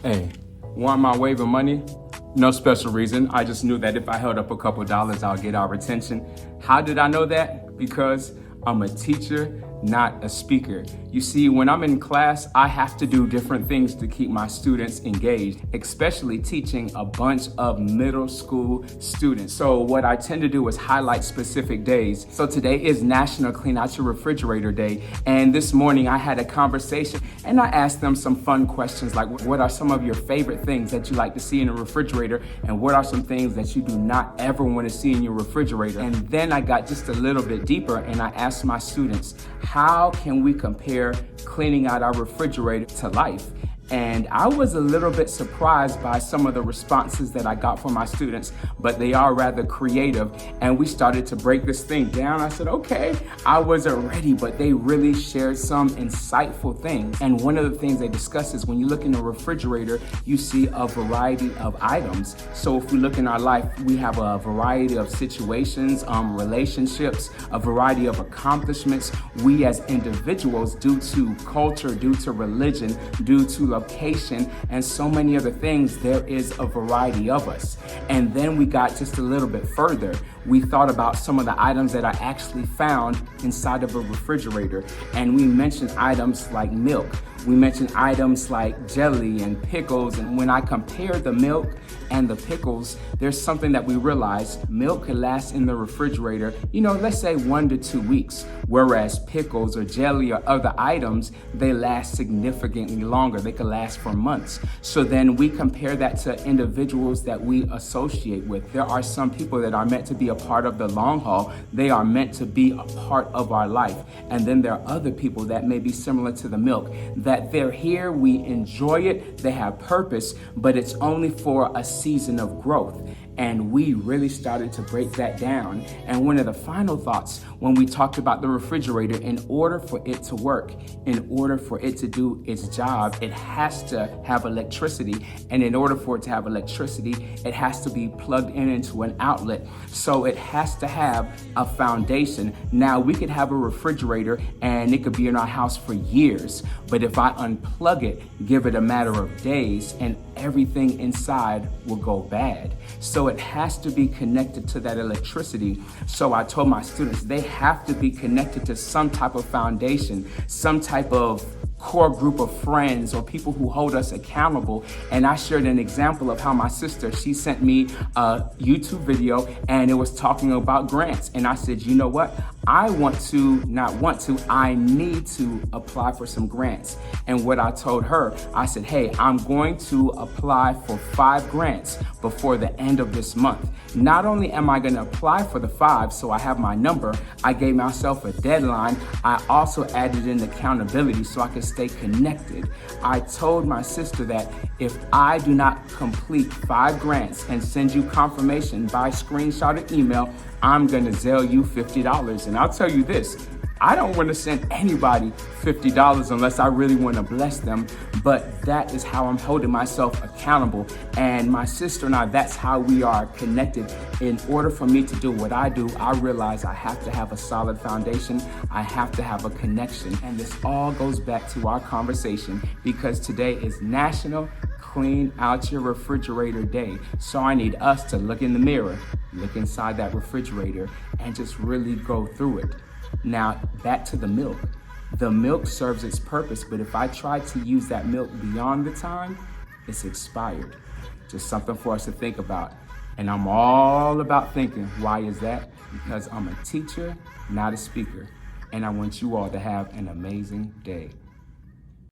Hey, want my wave of money? No special reason. I just knew that if I held up a couple dollars, I'll get our attention. How did I know that? Because I'm a teacher, not a speaker. You see, when I'm in class, I have to do different things to keep my students engaged, especially teaching a bunch of middle school students. So what I tend to do is highlight specific days. So today is National Clean Out Your Refrigerator Day. And this morning I had a conversation and I asked them some fun questions like, what are some of your favorite things that you like to see in a refrigerator? And what are some things that you do not ever want to see in your refrigerator? And then I got just a little bit deeper and I asked my students, how can we compare cleaning out our refrigerator to life? And I was a little bit surprised by some of the responses that I got from my students, but they are rather creative. And we started to break this thing down. I said, okay, I wasn't ready, but they really shared some insightful things. And one of the things they discussed is when you look in the refrigerator, you see a variety of items. So if we look in our life, we have a variety of situations, relationships, a variety of accomplishments. We as individuals, due to culture, due to religion, due to location, and so many other things, there is a variety of us. And then we got just a little bit further. We thought about some of the items that are actually found inside of a refrigerator. And we mentioned items like milk. We mentioned items like jelly and pickles. And when I compare the milk and the pickles, there's something that we realized. Milk could last in the refrigerator, let's say 1 to 2 weeks, whereas pickles or jelly or other items, they last significantly longer. They could last for months. So then we compare that to individuals that we associate with. There are some people that are meant to be a part of the long haul. They are meant to be a part of our life. And then there are other people that may be similar to the milk, that they're here, we enjoy it, they have purpose, but it's only for a season of growth. And we really started to break that down. And one of the final thoughts when we talked about the refrigerator, in order for it to work, in order for it to do its job, it has to have electricity. And in order for it to have electricity, it has to be plugged in into an outlet. So it has to have a foundation. Now we could have a refrigerator and it could be in our house for years. But if I unplug it, give it a matter of days, and everything inside will go bad. So it has to be connected to that electricity. So I told my students they have to be connected to some type of foundation, some type of core group of friends or people who hold us accountable. And I shared an example of how my sister, she sent me a YouTube video and it was talking about grants. And I said, you know what? I need to apply for some grants. And what I told her, I said, hey, I'm going to apply for 5 grants before the end of this month. Not only am I going to apply for the 5, so I have my number, I gave myself a deadline. I also added in accountability so I could stay connected. I told my sister that if I do not complete 5 grants and send you confirmation by screenshot or email, I'm gonna Zelle you $50. And I'll tell you this, I don't want to send anybody $50 unless I really want to bless them, but that is how I'm holding myself accountable. And my sister and I, that's how we are connected. In order for me to do what I do, I realize I have to have a solid foundation. I have to have a connection. And this all goes back to our conversation because today is National Clean Out Your Refrigerator Day. So I need us to look in the mirror, look inside that refrigerator, and just really go through it. Now, back to the milk. The milk serves its purpose, but if I try to use that milk beyond the time, it's expired. Just something for us to think about. And I'm all about thinking. Why is that? Because I'm a teacher, not a speaker. And I want you all to have an amazing day.